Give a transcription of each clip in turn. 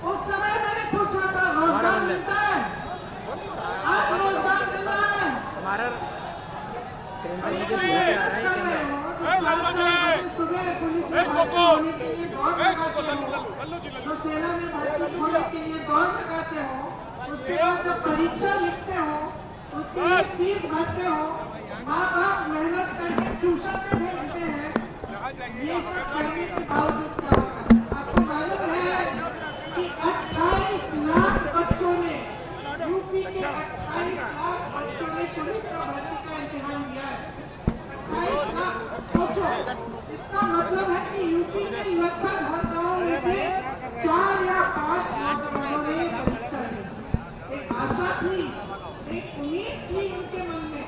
उस समय मैंने पूछा था रोजगार मिलता है, आप रोजगार मिल रहा है हमारा सुबह पुलिस में भर्ती होने के लिए दौड़ लगाते हो, तो सेना में भर्ती होने के लिए दौड़ लगाते हो, उसके बाद जब परीक्षा लिखते हो उसके लिए फीस भरते हो, माँ बाप मेहनत करके ट्यूशन पे भेजते हैं, ये सब करने के बावजूद क्या होता है? आपको मालूम है कि 28 लाख बच्चों ने यूपी के 28 लाख बच्चों ने पुलिस का भर्ती का इम्तिहान दिया है। 28 लाख सोचो, इसका मतलब है कि यूपी के लगभग हर गाँव में से 4 या 5 लाख बच्चों ने परीक्षा दी। एक आशा थी, एक उम्मीद थी उनके मन में,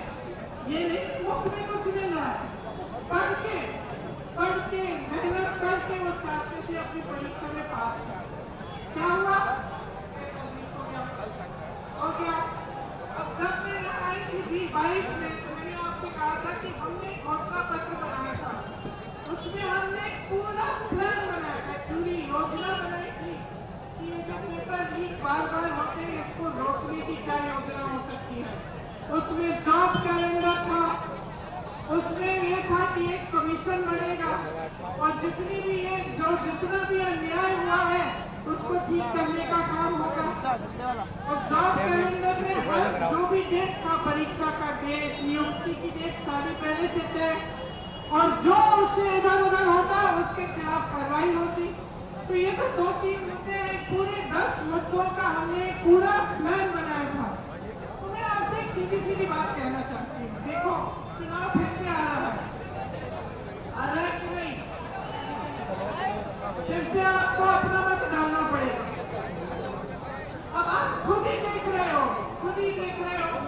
ये नहीं मुफ्त में कुछ मिल रहा है, पढ़ के मेहनत करके वो चाहते थे अपनी परीक्षा में पास कर। क्या हुआ? हो गया। अब जब मैं आई थी 22 में तो मैंने आपसे कहा था कि हमने घोषणा पत्र बनाया था, उसमें हमने पूरा प्लान बनाया था, पूरी योजना बनाई थी कि ये जो पेपर लीक बार होते हैं इसको रोकने की क्या योजना हो सकती है। उसमें जॉब कैलेंडर था, उसमें ये था कि एक कमीशन बनेगा और जितना भी अन्याय हुआ है उसको ठीक करने का काम होगा। और जॉब कैलेंडर में हर जो भी डेट था, परीक्षा का डेट, नियुक्ति की डेट सारी पहले से तय, और जो उससे इधर उधर होता उसके खिलाफ कार्रवाई होती। तो ये तो 2-3 मुद्दे हैं, पूरे 10 मुद्दों का हमने पूरा प्लान बनाया था। तो मैं आपसे एक सीधी बात कहना चाहती हूँ, देखो चुनाव फिर से आ रहा है कि नहीं? फिर से आपको अपना मत डालना पड़ेगा। अब आप खुद ही देख रहे हो,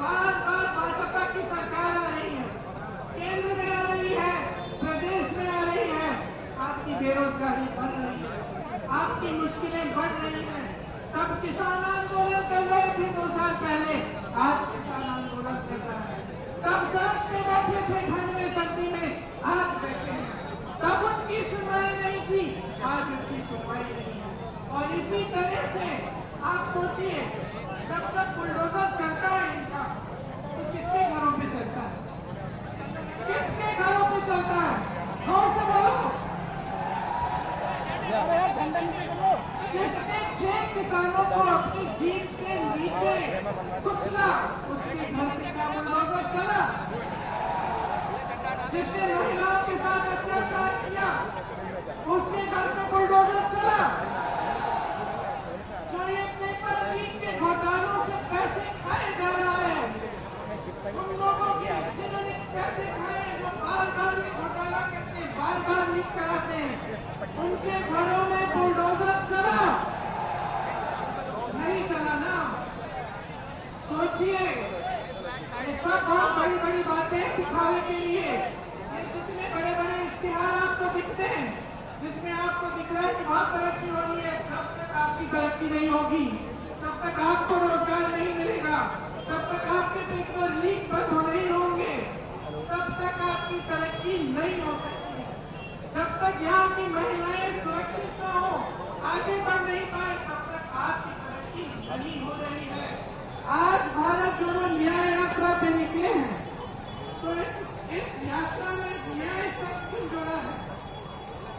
बार भाजपा की सरकार आ रही है, केंद्र में आ रही है, प्रदेश में आ रही है, आपकी बेरोजगारी बढ़ रही है, आपकी मुश्किलें बढ़ रही हैं। तब किसान आंदोलन कर रहे थे 2 साल पहले, आज किसान आंदोलन कर रहा है। तब सड़क पे बैठे थे ठंड में सर्दी में, आज बैठे हैं। तब उनकी सुनवाई नहीं थी, आज उनकी सुनवाई नहीं है। और इसी तरह से आप सोचिए, जब तक बुलडोजर चलता है इनका, तो किसके घरों पे चलता है? किसके घरों पे चलता है? जोर से बोलो। जिसने 6 किसानों को अपनी जीप के नीचे कुचला, उसके घर से क्या बुलडोजर चला? जिसने महिलाओं के साथ अत्याचार किया, उसके घर पे बुलडोजर चला? जो ये पेपर लीक के घोटालों से पैसे खाए जा रहा है, उन लोगों के जिन्होंने पैसे खाए, जो बार में घोटाला करते हैं, बार लीक कराते हैं, उनके घरों में बुलडोजर चला? नहीं चला ना। सोचिए, सब बहुत बड़ी बातें दिखावे के लिए, जितने बड़े इश्तिहार आपको दिखते हैं, जिसमें आपको दिख रहा है कि बहुत तरक्की हो रही है, जब तक आपकी तरक्की नहीं होगी, तब तक आपको रोजगार नहीं मिलेगा, तब तक आपके पेपर लीक बंद नहीं होंगे, तब तक आपकी तरक्की नहीं हो सकती। जब तक यहाँ की महिलाएं सुरक्षित न हो, आगे बढ़ नहीं पाए, तब तक आपकी तरक्की नहीं हो रही है। आज भारत जोड़ो न्याय यात्रा पे निकले हैं, तो इस यात्रा में न्याय शब्द क्यों जोड़ा है?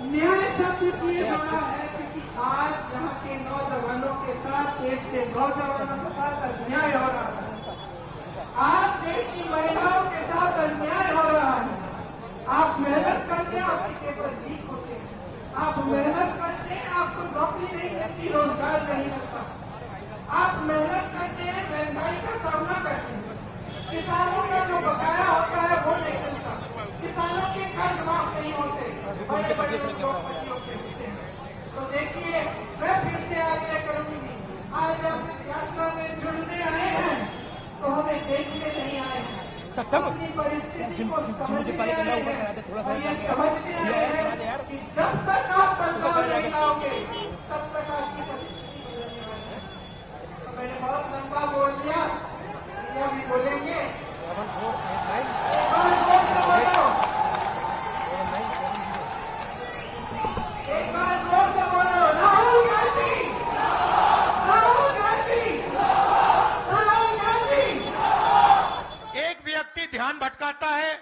न्याय शब्द इसलिए जोड़ा है क्योंकि आज यहाँ के नौजवानों के साथ, देश के नौजवानों के साथ अन्याय हो रहा है। आज देश की महिलाओं के साथ अन्याय हो रहा है। आप मेहनत करते हैं, आपके पेपर लीक होते हैं। आप मेहनत करते हैं, आपको नौकरी नहीं मिलती, रोजगार नहीं मिलता। आप मेहनत करते हैं, महंगाई का सामना करते हैं, किसानों का जो बकाया होता है वो नहीं मिलता, किसानों के कर्ज माफ नहीं होते। बड़े बड़े उद्योगपतियों के होते हैं। तो देखिए, मैं फिर से आग्रह करूंगी, आज हम इस यात्रा में जुड़ने आए हैं तो हमें देखने नहीं आए हैं, अपनी परिस्थिति को समझने आए हैं और ये समझने आए हैं कि जब तक आप बदलाव नहीं लाओगे तब तक आपकी परिस्थिति बदलने वाली है। तो मैंने बहुत लंबा बोल दिया, ये अभी बोलेंगे। एक बार जोर से बोलो, राहुल गांधी, राहुल गांधी, राहुल गांधी। एक व्यक्ति ध्यान भटकाता है,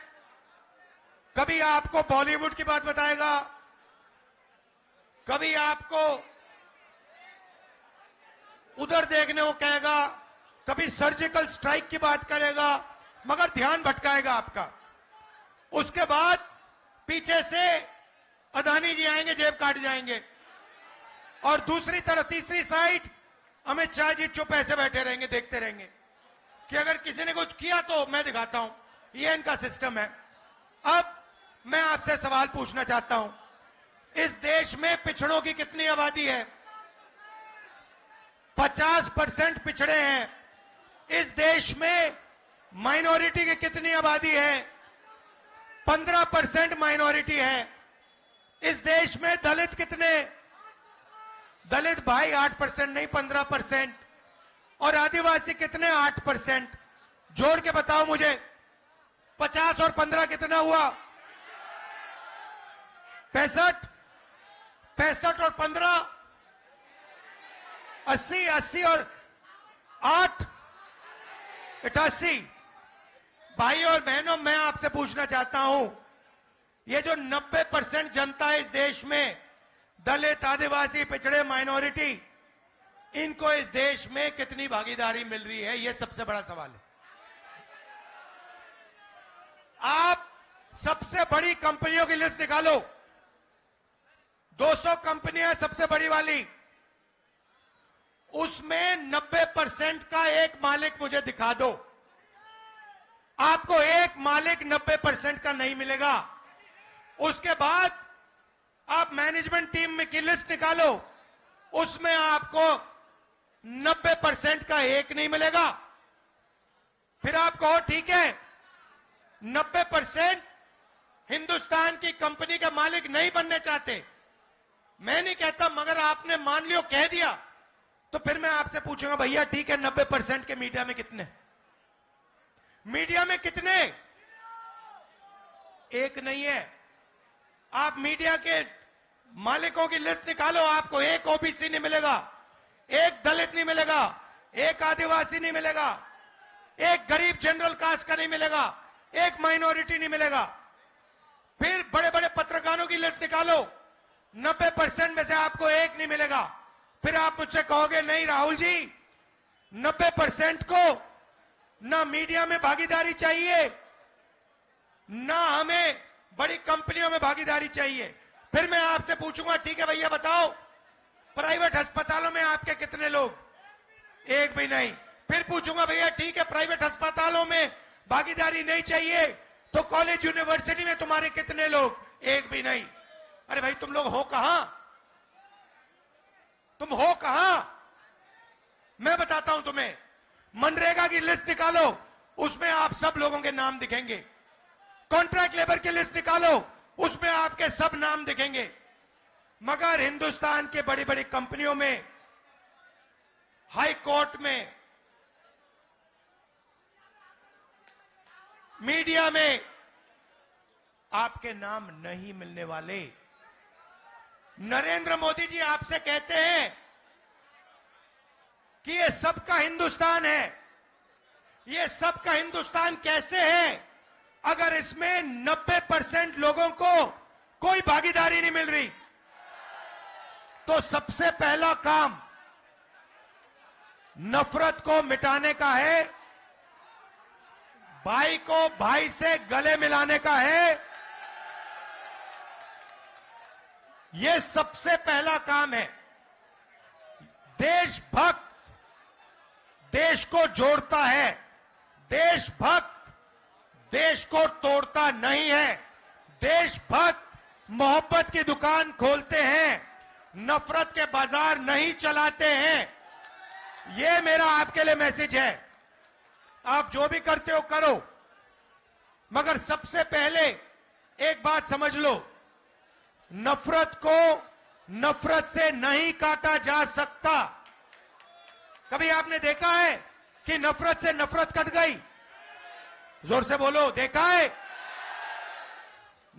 कभी आपको बॉलीवुड की बात बताएगा, कभी आपको उधर देखने को कहेगा, कभी सर्जिकल स्ट्राइक की बात करेगा, मगर ध्यान भटकाएगा आपका। उसके बाद पीछे से अदानी जी आएंगे, जेब काट जाएंगे, और दूसरी तरफ तीसरी साइड अमित शाह जी चुप ऐसे बैठे रहेंगे, देखते रहेंगे कि अगर किसी ने कुछ किया तो मैं दिखाता हूं। ये इनका सिस्टम है। अब मैं आपसे सवाल पूछना चाहता हूं, इस देश में पिछड़ों की कितनी आबादी है? 50% पिछड़े हैं। इस देश में माइनॉरिटी की कितनी आबादी है? 15% माइनॉरिटी है। इस देश में दलित कितने? दलित भाई 8% नहीं 15%। और आदिवासी कितने? 8%। जोड़ के बताओ मुझे, 50 और 15 कितना हुआ? 65। 65 और 15 80। 80 और 8 88। भाई और बहनों, मैं आपसे पूछना चाहता हूं, ये जो 90% जनता है इस देश में, दलित, आदिवासी, पिछड़े, माइनॉरिटी, इनको इस देश में कितनी भागीदारी मिल रही है? ये सबसे बड़ा सवाल है। आप सबसे बड़ी कंपनियों की लिस्ट निकालो, 200 कंपनियां सबसे बड़ी वाली, उसमें 90% का एक मालिक मुझे दिखा दो। आपको एक मालिक 90% का नहीं मिलेगा। उसके बाद आप मैनेजमेंट टीम में की लिस्ट निकालो, उसमें आपको 90% का एक नहीं मिलेगा। फिर आप कहो ठीक है, 90% हिंदुस्तान की कंपनी का मालिक नहीं बनने चाहते। मैं नहीं कहता, मगर आपने मान लियो, कह दिया, तो फिर मैं आपसे पूछूंगा, भैया ठीक है, 90% के मीडिया में कितने? मीडिया में कितने? एक नहीं है। आप मीडिया के मालिकों की लिस्ट निकालो, आपको एक ओबीसी नहीं मिलेगा, एक दलित नहीं मिलेगा, एक आदिवासी नहीं मिलेगा, एक गरीब जनरल कास्ट का नहीं मिलेगा, एक माइनॉरिटी नहीं मिलेगा। फिर बड़े बड़े पत्रकारों की लिस्ट निकालो, 90% में से आपको एक नहीं मिलेगा। फिर आप मुझसे कहोगे नहीं राहुल जी, 90% को ना मीडिया में भागीदारी चाहिए, ना हमें बड़ी कंपनियों में भागीदारी चाहिए। फिर मैं आपसे पूछूंगा ठीक है भैया बताओ, प्राइवेट अस्पतालों में आपके कितने लोग? एक भी नहीं। फिर पूछूंगा भैया ठीक है, प्राइवेट अस्पतालों में भागीदारी नहीं चाहिए, तो कॉलेज यूनिवर्सिटी में तुम्हारे कितने लोग? एक भी नहीं। अरे भाई तुम लोग हो कहां? तुम हो कहां? मैं बताता हूं तुम्हें, मनरेगा की लिस्ट निकालो, उसमें आप सब लोगों के नाम दिखेंगे। कॉन्ट्रैक्ट लेबर की लिस्ट निकालो, उसमें आपके सब नाम दिखेंगे। मगर हिंदुस्तान के बड़ी बड़ी कंपनियों में, हाई कोर्ट में, मीडिया में आपके नाम नहीं मिलने वाले। नरेंद्र मोदी जी आपसे कहते हैं कि ये सबका हिंदुस्तान है। ये सबका हिंदुस्तान कैसे है अगर इसमें 90% लोगों को कोई भागीदारी नहीं मिल रही? तो सबसे पहला काम नफरत को मिटाने का है, भाई को भाई से गले मिलाने का है। यह सबसे पहला काम है। देशभक्त देश को जोड़ता है, देशभक्त देश को तोड़ता नहीं है। देशभक्त मोहब्बत की दुकान खोलते हैं, नफरत के बाजार नहीं चलाते हैं। यह मेरा आपके लिए मैसेज है। आप जो भी करते हो करो, मगर सबसे पहले एक बात समझ लो, नफरत को नफरत से नहीं काटा जा सकता। कभी आपने देखा है कि नफरत से नफरत कट गई? जोर से बोलो, देखा है?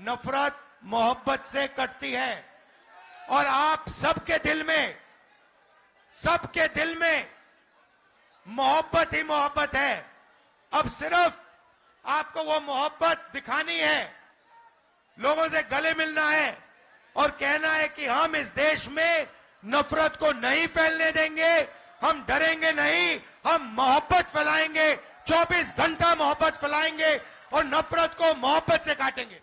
नफरत मोहब्बत से कटती है। और आप सबके दिल में मोहब्बत ही मोहब्बत है। अब सिर्फ आपको वो मोहब्बत दिखानी है, लोगों से गले मिलना है और कहना है कि हम इस देश में नफरत को नहीं फैलने देंगे, हम डरेंगे नहीं, हम मोहब्बत फैलाएंगे, 24 घंटा मोहब्बत फैलाएंगे और नफरत को मोहब्बत से काटेंगे।